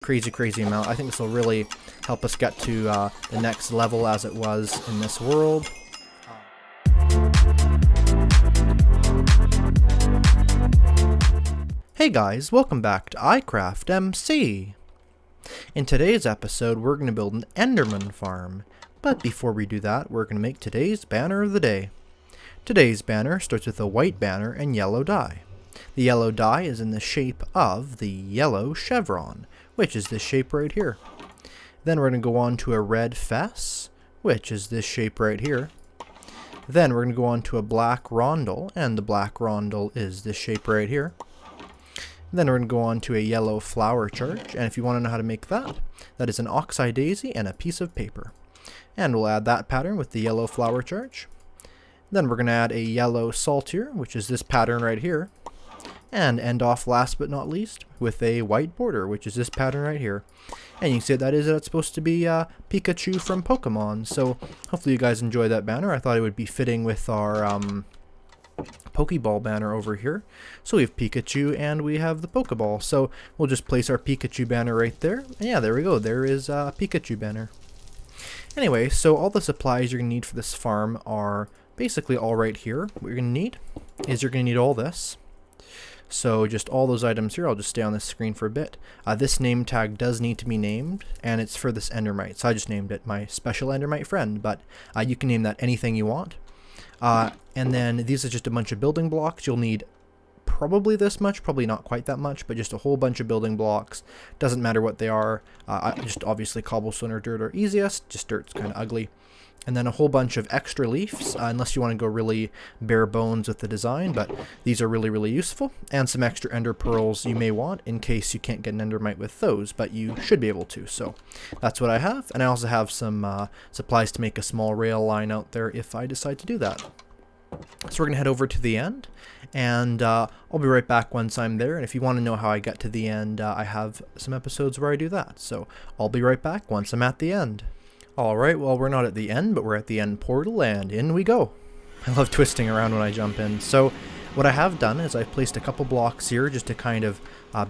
crazy amount. I think this will really help us get to the next level as it was in this world. Hey guys, welcome back to Minecraft MC. In today's episode, we're going to build an Enderman farm. But before we do that, we're going to make today's banner of the day. Today's banner starts with a white banner and yellow dye. The yellow dye is in the shape of the yellow chevron, which is this shape right here. Then we're going to go on to a red fess, which is this shape right here. Then we're going to go on to a black rondel, and the black rondel is this shape right here. Then we're going to go on to a yellow flower charge, and if you want to know how to make that, that is an oxeye daisy and a piece of paper. And we'll add that pattern with the yellow flower charge. Then we're going to add a yellow saltier, which is this pattern right here. And end off last but not least with a white border, which is this pattern right here. And you can see that's supposed to be Pikachu from Pokemon. So hopefully you guys enjoy that banner. I thought it would be fitting with our Pokeball banner over here. So we have Pikachu and we have the Pokeball. So we'll just place our Pikachu banner right there. And yeah, there we go. There is a Pikachu banner. Anyway, so all the supplies you're going to need for this farm are basically all right here. What you're going to need is you're going to need all this. So just all those items here. I'll just stay on this screen for a bit. This name tag does need to be named, and it's for this Endermite. So I just named it my special Endermite friend, but you can name that anything you want. And then these are just a bunch of building blocks. You'll need probably this much, probably not quite that much, but just a whole bunch of building blocks. Doesn't matter what they are. Just obviously cobblestone or dirt are easiest. Just dirt's kind of ugly. And then a whole bunch of extra leaves, unless you want to go really bare bones with the design, but these are really useful. And some extra ender pearls you may want in case you can't get an endermite with those, but you should be able to. So that's what I have. And I also have some supplies to make a small rail line out there if I decide to do that. So we're going to head over to the end, and I'll be right back once I'm there. And if you want to know how I get to the end, I have some episodes where I do that. So I'll be right back once I'm at the end. Alright, well, we're not at the end, but we're at the end portal, and in we go. I love twisting around when I jump in. So what I have done is I've placed a couple blocks here just to kind of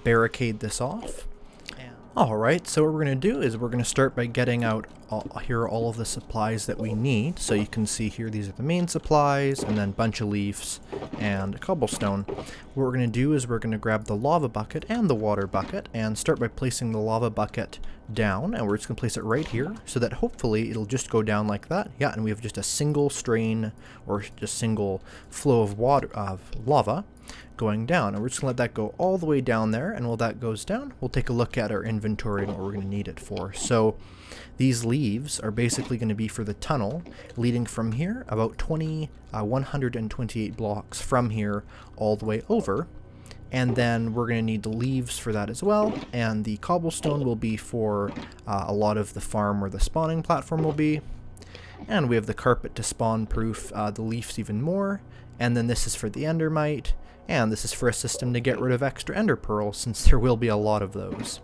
barricade this off. Alright, so what we're going to do is we're going to start by getting out all of the supplies that we need. So you can see here, these are the main supplies, and then a bunch of leaves and cobblestone. What we're going to do is we're going to grab the lava bucket and the water bucket and start by placing the lava bucket down, and we're just going to place it right here so that hopefully it'll just go down like that. Yeah, and we have just a single strain or just single flow of lava going down, and we're just going to let that go all the way down there. And while that goes down, we'll take a look at our inventory and what we're going to need it for. So these leaves are basically going to be for the tunnel leading from here about 128 blocks from here all the way over. And then we're going to need the leaves for that as well, and the cobblestone will be for a lot of the farm where the spawning platform will be. And we have the carpet to spawn proof the leaves even more. And then this is for the endermite, and this is for a system to get rid of extra ender pearls, since there will be a lot of those.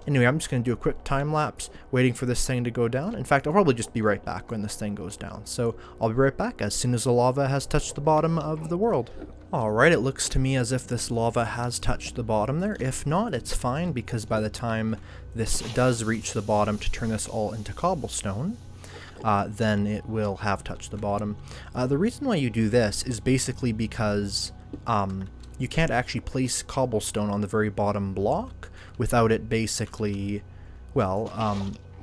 Anyway, I'm just going to do a quick time lapse waiting for this thing to go down. In fact, I'll probably just be right back when this thing goes down. So I'll be right back as soon as the lava has touched the bottom of the world. Alright, it looks to me as if this lava has touched the bottom there. If not, it's fine, because by the time this does reach the bottom to turn this all into cobblestone, then it will have touched the bottom. The reason why you do this is basically because you can't actually place cobblestone on the very bottom block without it basically, well,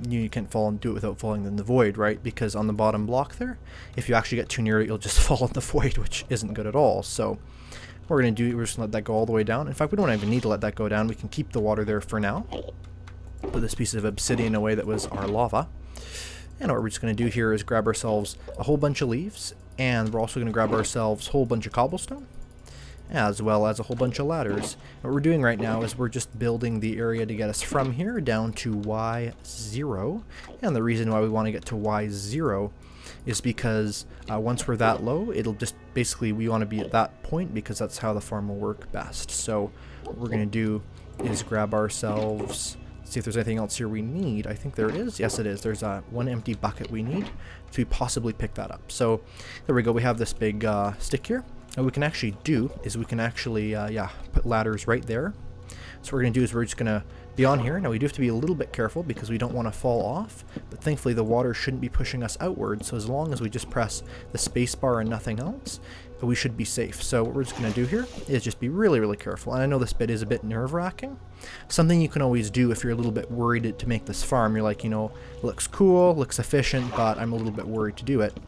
you can't do it without falling in the void, right? Because on the bottom block there, if you actually get too near it, you'll just fall in the void, which isn't good at all. So what we're going to do, we're just going to let that go all the way down. In fact, we don't even need to let that go down. We can keep the water there for now. Put this piece of obsidian away that was our lava. And what we're just going to do here is grab ourselves a whole bunch of leaves, and we're also going to grab ourselves a whole bunch of cobblestone, as well as a whole bunch of ladders. What we're doing right now is we're just building the area to get us from here down to Y0, and the reason why we want to get to Y0 is because once we're that low, it'll just basically, we want to be at that point because that's how the farm will work best. So what we're going to do is grab ourselves, see if there's anything else here we need. I think there is. Yes, it is. There's one empty bucket we need to possibly pick that up. So there we go. We have this big stick here. And what we can actually do is we can actually, put ladders right there. So what we're going to do is we're just going to beyond here. Now we do have to be a little bit careful because we don't want to fall off, but thankfully the water shouldn't be pushing us outward, so as long as we just press the space bar and nothing else, we should be safe. So what we're just going to do here is just be really, really careful. And I know this bit is a bit nerve-wracking. Something you can always do if you're a little bit worried to make this farm, you're like, you know, it looks cool, looks efficient, but I'm a little bit worried to do it,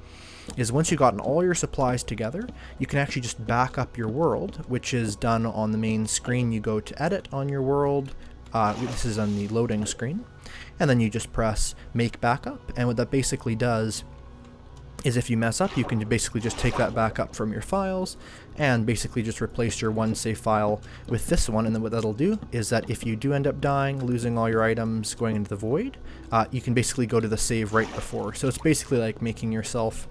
is once you've gotten all your supplies together, you can actually just back up your world, which is done on the main screen. You go to edit on your world. This is on the loading screen, and then you just press make backup, and what that basically does is if you mess up, you can basically just take that backup from your files and basically just replace your one save file with this one. And then what that'll do is that if you do end up dying, losing all your items, going into the void, you can basically go to the save right before. So it's basically like making yourself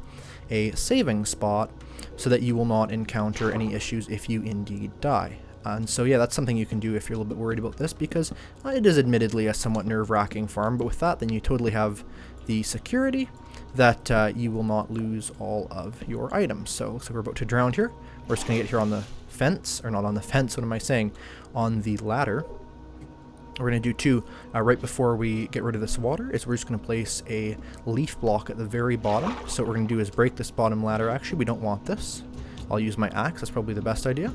a saving spot so that you will not encounter any issues if you indeed die. And so yeah, that's something you can do if you're a little bit worried about this, because it is admittedly a somewhat nerve-wracking farm, but with that then you totally have the security that you will not lose all of your items. So it looks like we're about to drown here. We're just going to get here on the fence, or not on the fence, what am I saying, on the ladder. We're going to do two right before we get rid of this water, is we're just going to place a leaf block at the very bottom. So what we're going to do is break this bottom ladder. Actually, we don't want this. I'll use my axe, that's probably the best idea.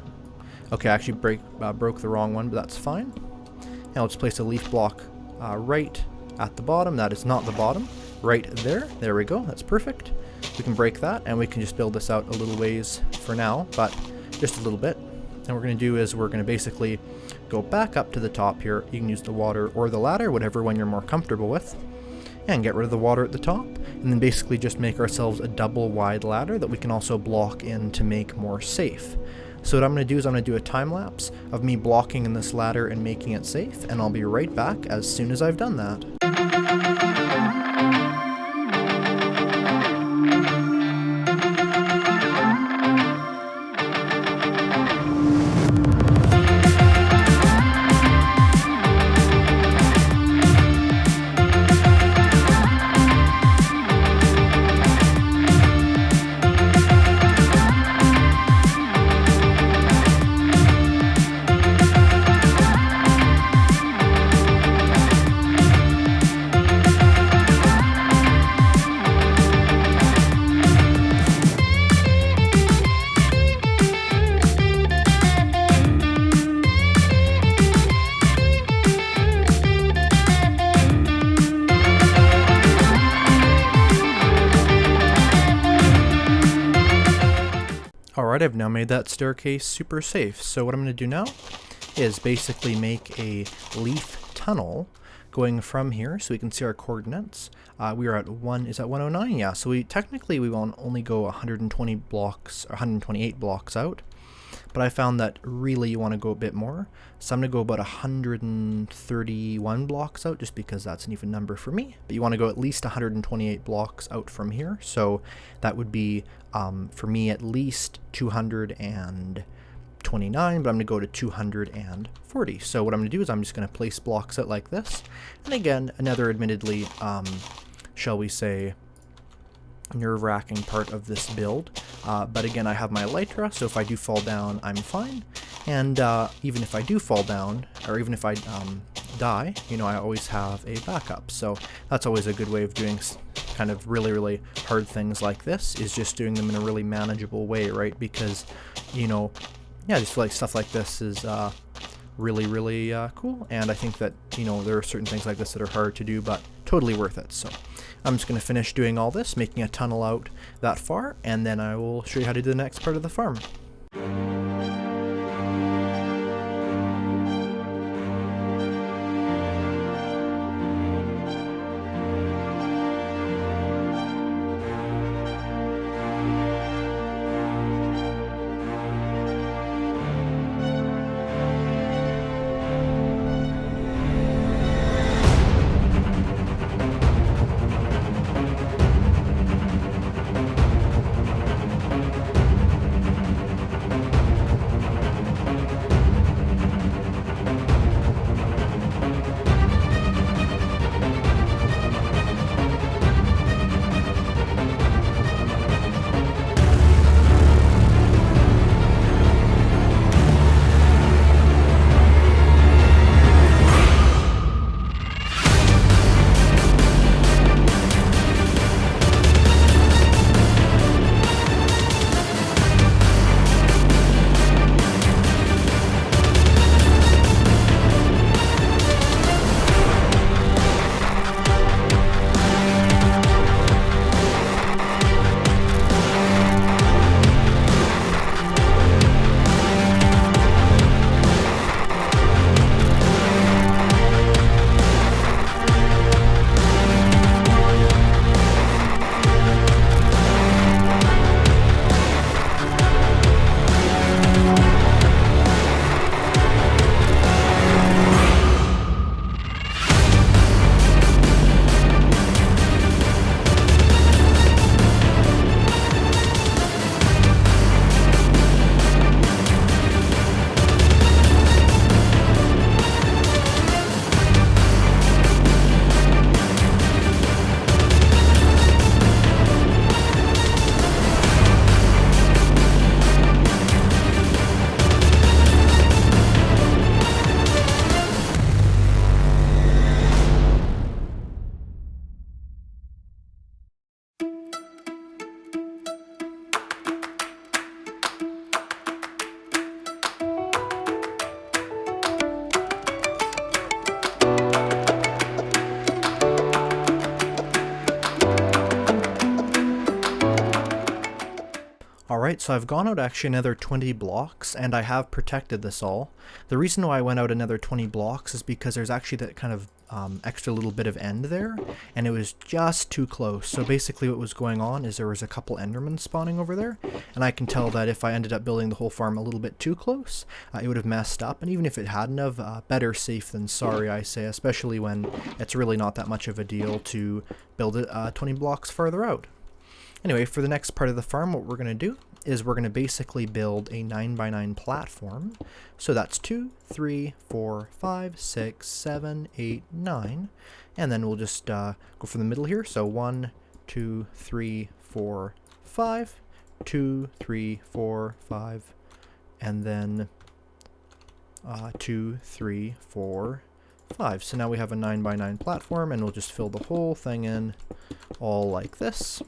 Okay, I actually broke the wrong one, but that's fine. And I'll just place a leaf block right at the bottom. That is not the bottom. Right there. There we go. That's perfect. We can break that, and we can just build this out a little ways for now, but just a little bit. And what we're going to do is we're going to basically go back up to the top here. You can use the water or the ladder, whatever one you're more comfortable with, and get rid of the water at the top, and then basically just make ourselves a double wide ladder that we can also block in to make more safe. So what I'm going to do is I'm going to do a time lapse of me blocking in this ladder and making it safe, and I'll be right back as soon as I've done that. Alright, I've now made that staircase super safe. So what I'm going to do now is basically make a leaf tunnel going from here so we can see our coordinates. We are at 109? Yeah, so we will only go 120 blocks, or 128 blocks out. But I found that really you want to go a bit more. So I'm going to go about 131 blocks out, just because that's an even number for me. But you want to go at least 128 blocks out from here. So that would be, for me, at least 229, but I'm going to go to 240. So what I'm going to do is I'm just going to place blocks out like this. And again, another admittedly, shall we say, nerve-wracking part of this build, but again, I have my elytra, so if I do fall down, I'm fine. And even if I do fall down, or even if I die, you know, I always have a backup. So that's always a good way of doing kind of really, really hard things like this, is just doing them in a really manageable way, right? Because, you know, yeah, just like stuff like this is really, really cool. And I think that, you know, there are certain things like this that are hard to do, but totally worth it. So I'm just going to finish doing all this, making a tunnel out that far, and then I will show you how to do the next part of the farm. Alright, so I've gone out actually another 20 blocks, and I have protected this all. The reason why I went out another 20 blocks is because there's actually that kind of extra little bit of end there, and it was just too close. So basically what was going on is there was a couple Endermen spawning over there, and I can tell that if I ended up building the whole farm a little bit too close, it would have messed up. And even if it hadn't have, better safe than sorry, I say, especially when it's really not that much of a deal to build it 20 blocks farther out. Anyway, for the next part of the farm, what we're going to do is we're going to basically build a 9x9 platform. So that's 2, 3, 4, 5, 6, 7, 8, 9. And then we'll just go from the middle here. So 1, 2, 3, 4, 5, 2, 3, 4, 5, and then 2, 3, 4, 5. So now we have a 9x9 platform, and we'll just fill the whole thing in all like this.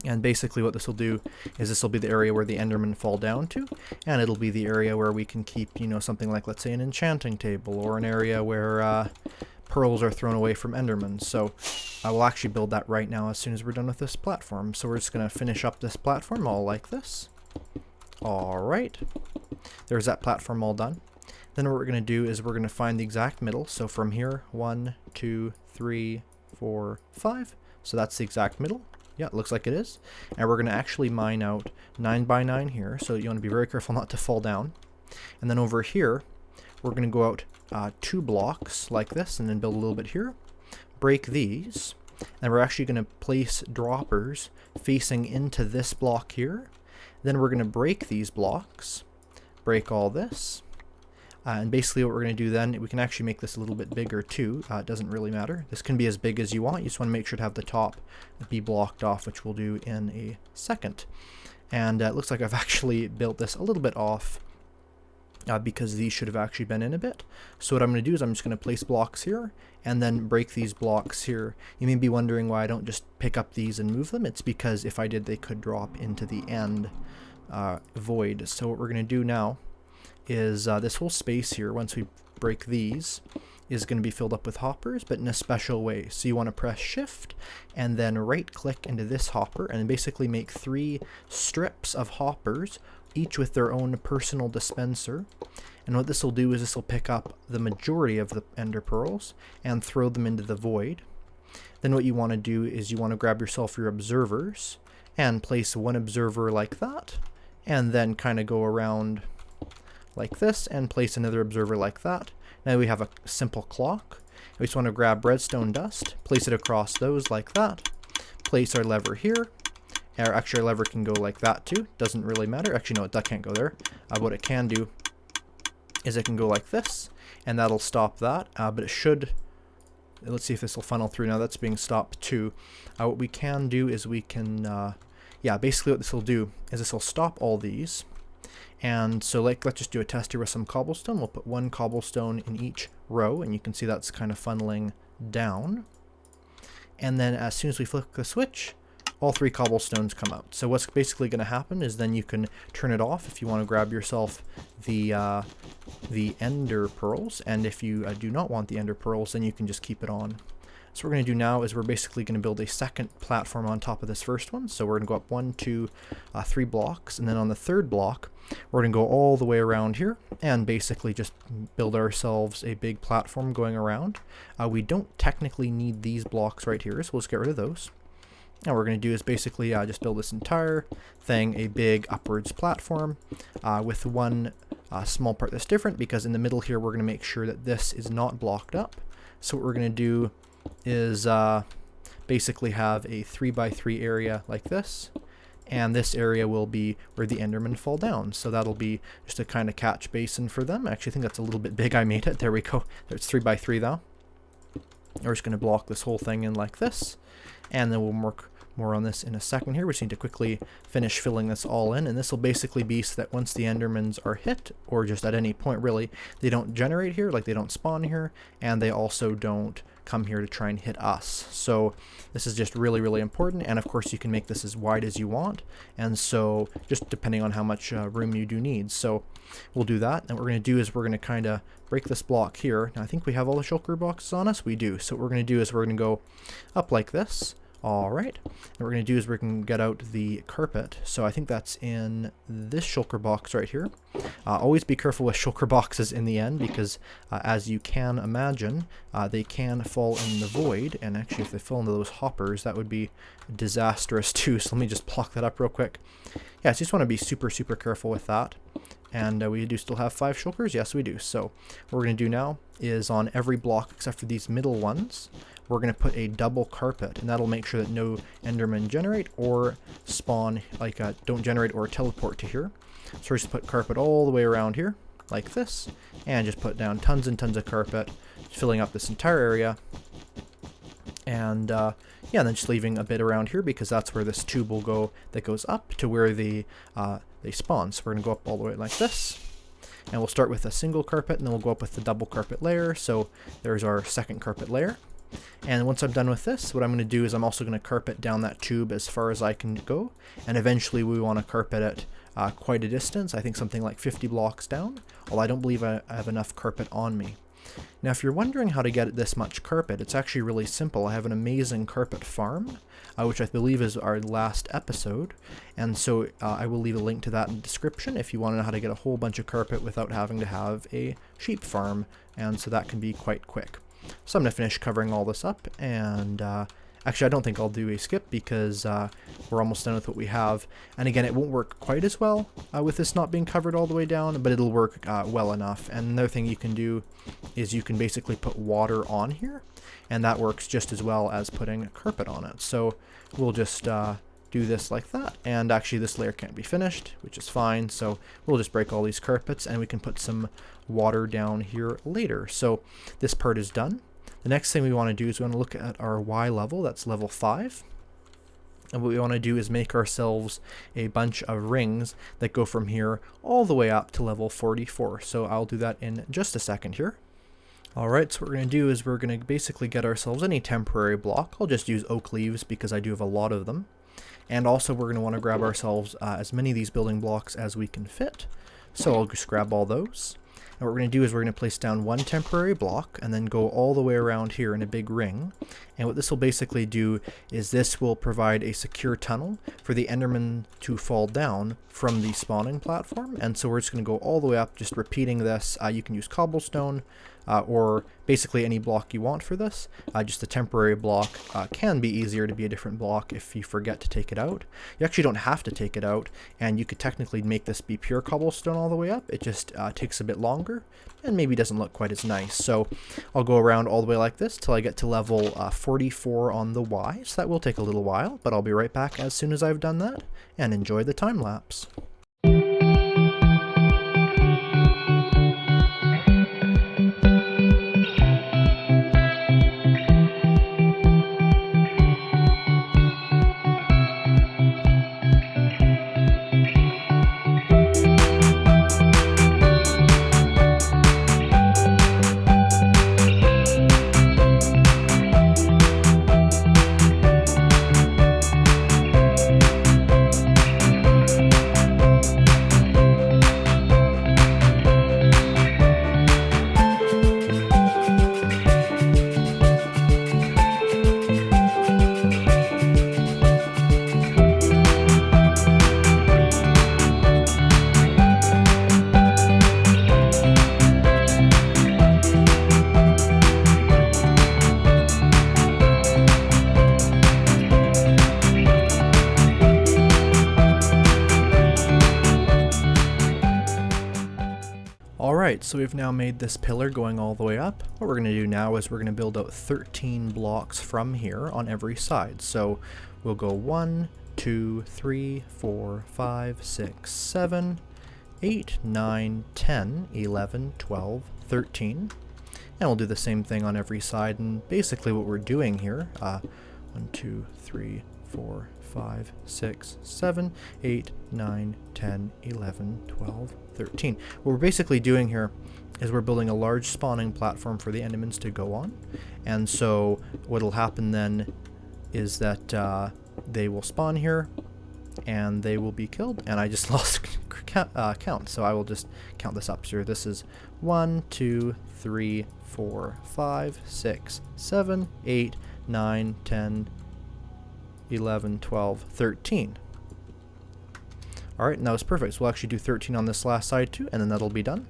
And basically what this will do is this will be the area where the Endermen fall down to, and it'll be the area where we can keep, you know, something like, let's say, an enchanting table, or an area where pearls are thrown away from Endermen. So I will actually build that right now as soon as we're done with this platform. So we're just going to finish up this platform all like this. Alright, there's that platform all done. Then what we're going to do is we're going to find the exact middle. So from here, 1, 2, 3, 4, 5. So that's the exact middle. Yeah, it looks like it is. And we're going to actually mine out 9x9 here, so you want to be very careful not to fall down. And then over here, we're going to go out 2 blocks like this, and then build a little bit here. Break these, and we're actually going to place droppers facing into this block here. Then we're going to break these blocks, break all this. And basically what we're going to do then, we can actually make this a little bit bigger too. It doesn't really matter. This can be as big as you want. You just want to make sure to have the top be blocked off, which we'll do in a second. And it looks like I've actually built this a little bit off because these should have actually been in a bit. So what I'm going to do is I'm just going to place blocks here and then break these blocks here. You may be wondering why I don't just pick up these and move them. It's because if I did, they could drop into the end void. So what we're going to do now is this whole space here, once we break these, is going to be filled up with hoppers, but in a special way. So you want to press shift and then right click into this hopper and basically make 3 strips of hoppers, each with their own personal dispenser. And what this will do is this will pick up the majority of the ender pearls and throw them into the void. Then what you want to do is you want to grab yourself your observers and place 1 observer like that, and then kind of go around like this and place another observer like that. Now we have a simple clock. We just want to grab redstone dust, place it across those like that, place our lever here, or actually our lever can go like that too, doesn't really matter. Actually no, that can't go there. What it can do is it can go like this, and that'll stop that, but it should, let's see if this will funnel through. Now that's being stopped too. What we can do is we can, yeah, basically what this will do is this will stop all these. And so let's just do a test here with some cobblestone. We'll put 1 cobblestone in each row, and you can see that's kind of funneling down. And then as soon as we flick the switch, all 3 cobblestones come out. So what's basically going to happen is then you can turn it off if you want to grab yourself the ender pearls, and if you do not want the ender pearls, then you can just keep it on. So what we're going to do now is we're basically going to build a second platform on top of this first one. So we're going to go up 1, 2, 3 blocks, and then on the 3rd block, we're going to go all the way around here and basically just build ourselves a big platform going around. We don't technically need these blocks right here, so we'll just get rid of those. And what we're going to do is basically just build this entire thing a big upwards platform with 1 small part that's different, because in the middle here we're going to make sure that this is not blocked up. So what we're going to do is basically have a 3x3 area like this, and this area will be where the Endermen fall down. So that'll be just a kind of catch basin for them. I actually think that's a little bit big. I made it. There we go. It's 3x3 though. We're just going to block this whole thing in like this, and then we'll work more on this in a second here. We just need to quickly finish filling this all in, and this will basically be so that once the Endermans are hit, or just at any point really, they don't generate here, like they don't spawn here, and they also don't come here to try and hit us. So this is just really, really important, and of course you can make this as wide as you want, and so just depending on how much room you do need. So we'll do that, and what we're going to do is we're going to kind of break this block here. Now I think we have all the shulker boxes on us. We do. So what we're going to do is we're going to go up like this, Alright, and what we're going to do is we're going to get out the carpet. So I think that's in this shulker box right here. Always be careful with shulker boxes in the end, because as you can imagine, they can fall in the void, and actually if they fall into those hoppers, that would be disastrous too. So let me just block that up real quick. Yeah, so you just want to be super careful with that. And we do still have 5 shulkers? Yes, we do. So what we're going to do now is on every block except for these middle ones, we're going to put a double carpet, and that'll make sure that no Endermen generate or spawn, like don't generate or teleport to here. So we're just put carpet all the way around here, like this, and just put down tons and tons of carpet, filling up this entire area. And yeah, and then just leaving a bit around here because that's where this tube will go that goes up to where they spawn. So we're going to go up all the way like this. And we'll start with a single carpet, and then we'll go up with the double carpet layer. So there's our second carpet layer. And once I'm done with this, what I'm going to do is I'm also going to carpet down that tube as far as I can go. And eventually we want to carpet it quite a distance. I think something like 50 blocks down. Although I don't believe I have enough carpet on me. Now if you're wondering how to get this much carpet, it's actually really simple. I have an amazing carpet farm, which I believe is our last episode, and so I will leave a link to that in the description if you want to know how to get a whole bunch of carpet without having to have a sheep farm, and so that can be quite quick. So I'm going to finish covering all this up, and actually I don't think I'll do a skip because we're almost done with what we have. And again, it won't work quite as well with this not being covered all the way down, but it'll work well enough. And another thing you can do is you can basically put water on here, and that works just as well as putting carpet on it. So we'll just do this like that, and actually this layer can't be finished, which is fine, so we'll just break all these carpets and we can put some water down here later. So this part is done. The next thing we want to do is we want to look at our Y level, that's level 5. And what we want to do is make ourselves a bunch of rings that go from here all the way up to level 44. So I'll do that in just a second here. Alright, so what we're going to do is we're going to basically get ourselves any temporary block. I'll just use oak leaves because I do have a lot of them. And also we're going to want to grab ourselves as many of these building blocks as we can fit. So I'll just grab all those. And what we're going to do is we're going to place down one temporary block and then go all the way around here in a big ring. And what this will basically do is this will provide a secure tunnel for the Enderman to fall down from the spawning platform. And so we're just going to go all the way up, just repeating this. You can use cobblestone or basically any block you want for this. Just a temporary block can be easier to be a different block if you forget to take it out. You actually don't have to take it out, and you could technically make this be pure cobblestone all the way up. It just takes a bit longer and maybe doesn't look quite as nice. So I'll go around all the way like this till I get to level 44 on the Y. So that will take a little while, but I'll be right back as soon as I've done that, and enjoy the time lapse. Alright, so we've now made this pillar going all the way up. What we're going to do now is we're going to build out 13 blocks from here on every side. So we'll go 1, 2, 3, 4, 5, 6, 7, 8, 9, 10, 11, 12, 13. And we'll do the same thing on every side. And basically what we're doing here, 1, 2, 3, 4, 5, 6, 7, 8, 9, 10, 11, 12, 13. What we're basically doing here is we're building a large spawning platform for the Endermans to go on. And so what'll happen then is that they will spawn here and they will be killed. And I just lost count, so I will just count this up. So this is 1, 2, 3, 4, 5, 6, 7, 8, 9, 10, 11, 12, 13. Alright, and that was perfect. So we'll actually do 13 on this last side too, and then that'll be done.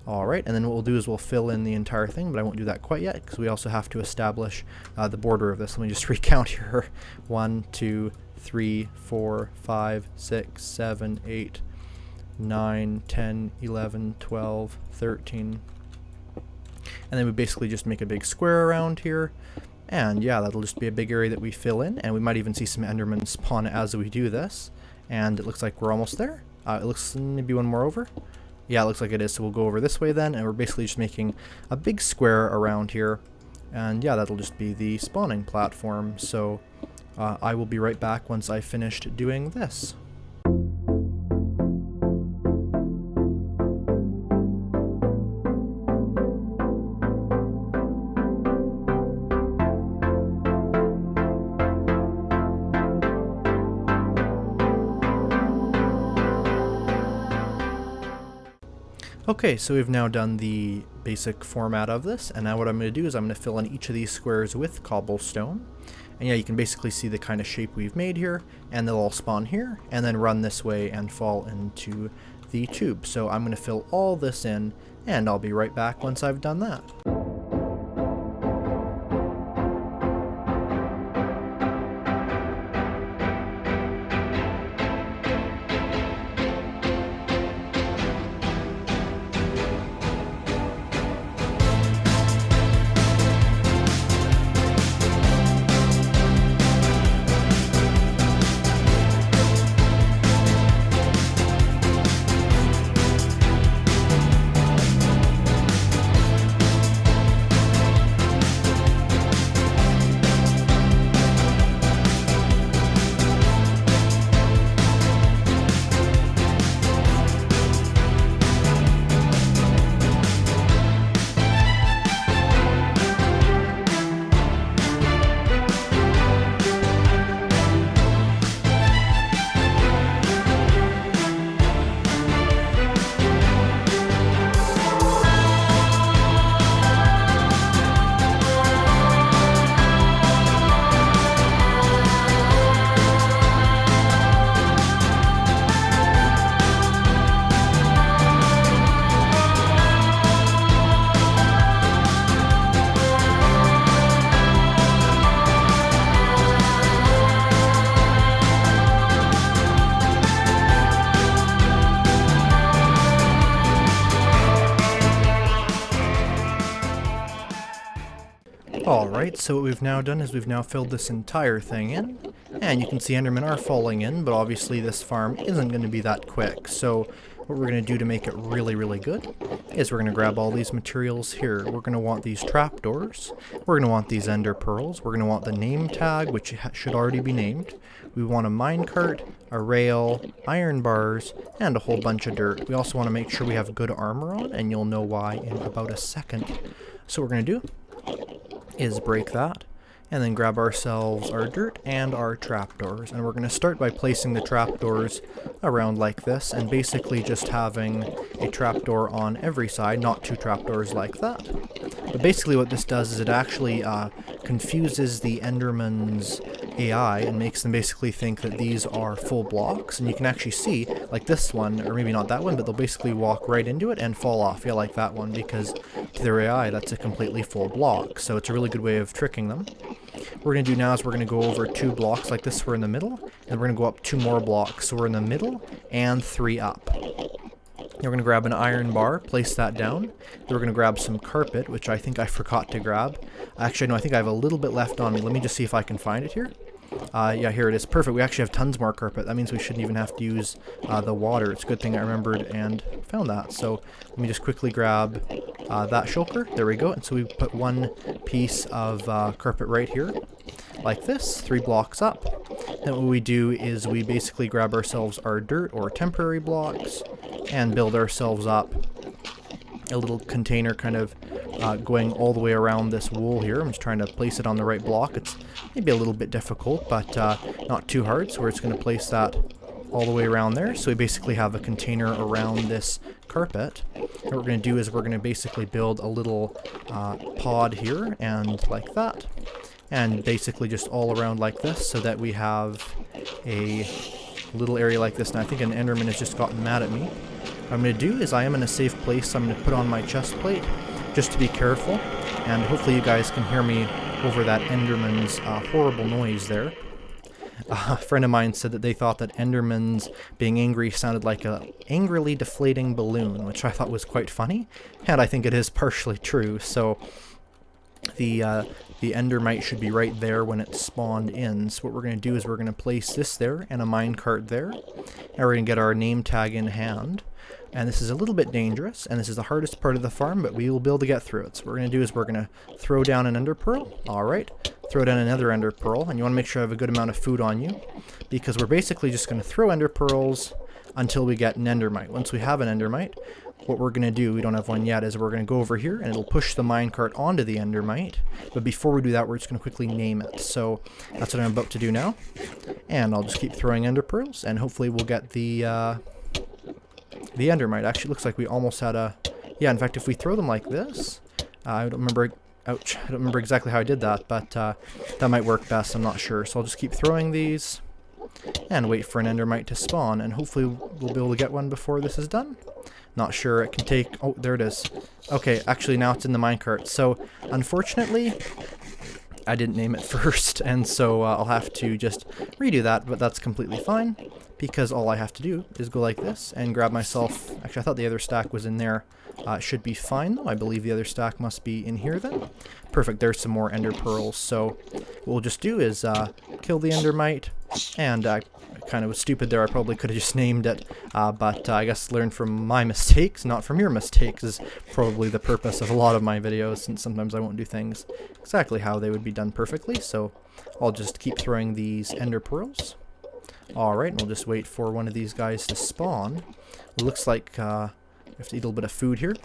Alright, and then what we'll do is we'll fill in the entire thing, but I won't do that quite yet because we also have to establish the border of this. Let me just recount here. 1, 2, 3, 4, 5, 6, 7, 8, 9, 10, 11, 12, 13. And then we basically just make a big square around here. And yeah, that'll just be a big area that we fill in, and we might even see some Endermen spawn as we do this. And it looks like we're almost there. It looks maybe one more over. Yeah, it looks like it is. So we'll go over this way then, and we're basically just making a big square around here. And yeah, that'll just be the spawning platform. So I will be right back once I've finished doing this. Okay, so we've now done the basic format of this, and now what I'm going to do is I'm going to fill in each of these squares with cobblestone. And yeah, you can basically see the kind of shape we've made here, and they'll all spawn here, and then run this way and fall into the tube. So I'm going to fill all this in, and I'll be right back once I've done that. Alright, so what we've now done is we've now filled this entire thing in, and you can see Endermen are falling in, but obviously this farm isn't going to be that quick. So what we're going to do to make it really, really good is we're going to grab all these materials here. We're going to want these trapdoors, we're going to want these Enderpearls, we're going to want the name tag, which should already be named. We want a minecart, a rail, iron bars, and a whole bunch of dirt. We also want to make sure we have good armor on, and you'll know why in about a second. So what we're going to do is break that, and then grab ourselves our dirt and our trapdoors. And we're going to start by placing the trapdoors around like this, and basically just having a trapdoor on every side, not two trapdoors like that. But basically what this does is it actually confuses the Enderman's AI and makes them basically think that these are full blocks. And you can actually see, like this one, or maybe not that one, but they'll basically walk right into it and fall off. Yeah, like that one, because to their AI, that's a completely full block. So it's a really good way of tricking them. What we're going to do now is we're going to go over 2 blocks like this. We're in the middle, and we're going to go up 2 more blocks. So we're in the middle and 3 up. Then we're going to grab an iron bar, place that down. Then we're going to grab some carpet, which I think I forgot to grab. Actually, no, I think I have a little bit left on me. Let me just see if I can find it here. Yeah, here it is. Perfect. We actually have tons more carpet. That means we shouldn't even have to use the water. It's a good thing I remembered and found that. So let me just quickly grab that shulker. There we go. And so we put 1 piece of carpet right here, like this, 3 blocks up. Then what we do is we basically grab ourselves our dirt or temporary blocks and build ourselves up a little container kind of going all the way around this wool here. I'm just trying to place it on the right block. It's maybe a little bit difficult, but not too hard. So we're just going to place that all the way around there. So we basically have a container around this carpet. And what we're going to do is we're going to basically build a little pod here, and like that. and basically just all around like this so that we have a little area like this. Now I think an Enderman has just gotten mad at me. What I'm going to do is I am in a safe place, so I'm going to put on my chest plate just to be careful, and hopefully you guys can hear me over that Enderman's horrible noise there. A friend of mine said that they thought that Endermans being angry sounded like a angrily deflating balloon, which I thought was quite funny, and I think it is partially true. So the Endermite should be right there when it's spawned in. So what we're going to do is we're going to place this there and a minecart there, and we're going to get our name tag in hand. And this is a little bit dangerous, and this is the hardest part of the farm, but we will be able to get through it. So what we're going to do is we're going to throw down an Enderpearl. Alright, throw down another Enderpearl, and you want to make sure you have a good amount of food on you, because we're basically just going to throw Enderpearls until we get an Endermite. Once we have an Endermite, what we're going to do, we don't have one yet, is we're going to go over here, and it'll push the minecart onto the Endermite. But before we do that, we're just going to quickly name it. So that's what I'm about to do now. And I'll just keep throwing Enderpearls, and hopefully we'll get the Endermite. Actually, looks like we almost had a... Yeah, in fact, if we throw them like this... I don't remember... Ouch. I don't remember exactly how I did that, but that might work best. I'm not sure. So I'll just keep throwing these and wait for an Endermite to spawn, and hopefully we'll be able to get one before this is done. Not sure. It can take... Oh, there it is. Okay, actually now it's in the minecart. So, unfortunately, I didn't name it first, and so I'll have to just redo that, but that's completely fine, because all I have to do is go like this and grab myself... Actually, I thought the other stack was in there. It should be fine, though. I believe the other stack must be in here, then. Perfect, there's some more Ender Pearls. So what we'll just do is kill the Endermite, and I kind of was stupid there. I probably could have just named it, but I guess learn from my mistakes, not from your mistakes, is probably the purpose of a lot of my videos, since sometimes I won't do things exactly how they would be done perfectly. So I'll just keep throwing these Ender Pearls. Alright, and we'll just wait for one of these guys to spawn. It looks like we have to eat a little bit of food here.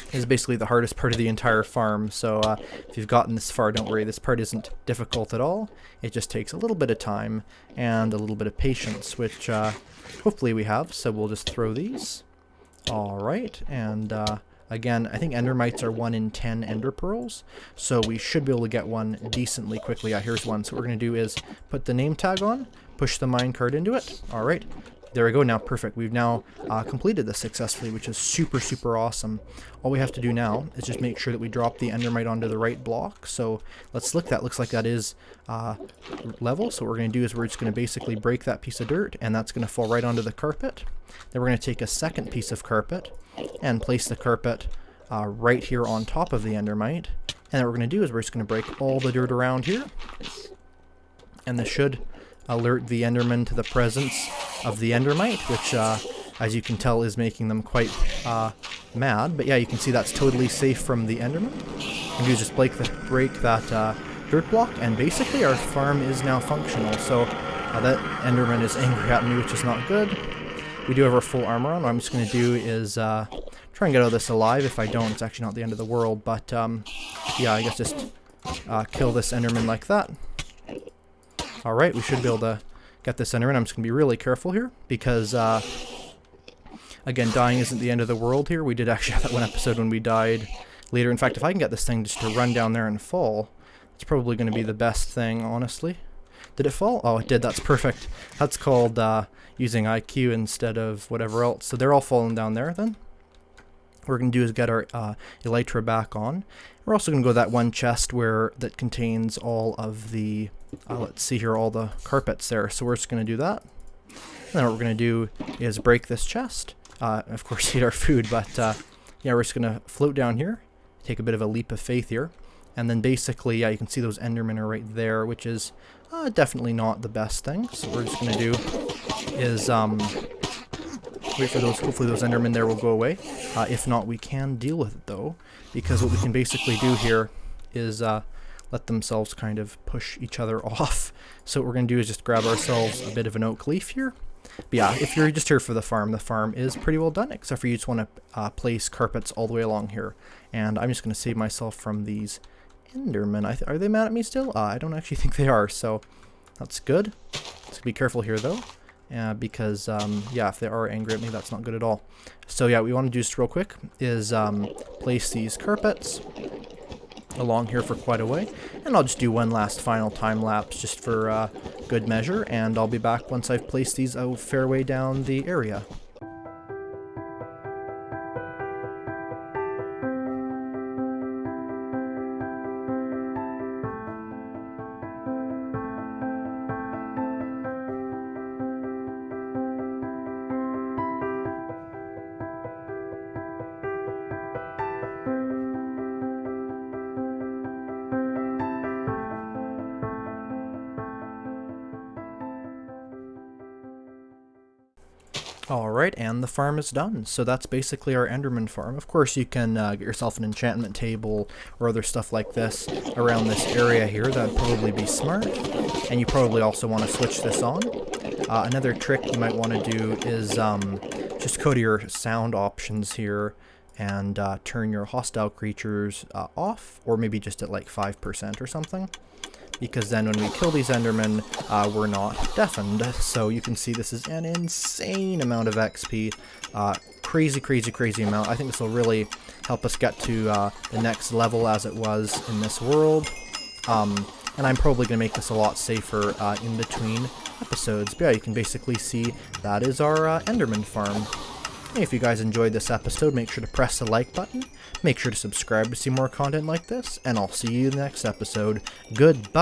This is basically the hardest part of the entire farm, so if you've gotten this far, don't worry, this part isn't difficult at all. It just takes a little bit of time and a little bit of patience, which hopefully we have, so we'll just throw these. Alright, and again, I think Endermites are 1 in 10 Ender Pearls, so we should be able to get one decently quickly. Here's one. So what we're going to do is put the name tag on, push the minecart into it. Alright, there we go. Now, perfect. We've now completed this successfully, which is super, super awesome. All we have to do now is just make sure that we drop the Endermite onto the right block. So let's look. That looks like that is level. So what we're going to do is we're just going to basically break that piece of dirt, and that's going to fall right onto the carpet. Then we're going to take a second piece of carpet and place the carpet right here on top of the Endermite. And then what we're going to do is we're just going to break all the dirt around here. And this should alert the Enderman to the presence of the Endermite, which, as you can tell, is making them quite mad. But yeah, you can see that's totally safe from the Enderman. And you just break that dirt block, and basically our farm is now functional. So that Enderman is angry at me, which is not good. We do have our full armor on. What I'm just going to do is try and get out of this alive. If I don't, it's actually not the end of the world. But yeah, I guess just kill this Enderman like that. Alright, we should be able to get this Enderman. I'm just going to be really careful here, because again, dying isn't the end of the world here. We did actually have that one episode when we died later. In fact, if I can get this thing just to run down there and fall, it's probably going to be the best thing, honestly. Did it fall? Oh, it did. That's perfect. That's called using IQ instead of whatever else. So they're all falling down there then. What we're going to do is get our elytra back on. We're also going to go to that one chest that contains all of the, let's see here, all the carpets there. So we're just going to do that. And then what we're going to do is break this chest. Of course, eat our food, but yeah, we're just going to float down here, take a bit of a leap of faith here. And then basically, yeah, you can see those Endermen are right there, which is definitely not the best thing. So what we're just going to do is wait for those, hopefully those Endermen there will go away. If not, we can deal with it though, because what we can basically do here is let themselves kind of push each other off. So what we're going to do is just grab ourselves a bit of an oak leaf here. But yeah, if you're just here for the farm is pretty well done, except for you just want to place carpets all the way along here. And I'm just going to save myself from these Endermen. Are they mad at me still? I don't actually think they are, so that's good. Let's be careful here though. Because, yeah, if they are angry at me, that's not good at all. So, yeah, what we want to do just real quick is place these carpets along here for quite a way, and I'll just do one last final time lapse just for good measure, and I'll be back once I've placed these a fair way down the area. Alright, and the farm is done. So that's basically our Enderman farm. Of course, you can get yourself an enchantment table or other stuff like this around this area here. That would probably be smart. And you probably also want to switch this on. Another trick you might want to do is just go to your sound options here and turn your hostile creatures off, or maybe just at like 5% or something. Because then when we kill these Endermen, we're not deafened. So you can see this is an insane amount of XP. Crazy amount. I think this will really help us get to the next level as it was in this world. And I'm probably going to make this a lot safer in between episodes. But yeah, you can basically see that is our Enderman farm. If you guys enjoyed this episode, make sure to press the like button, make sure to subscribe to see more content like this, and I'll see you in the next episode. Goodbye!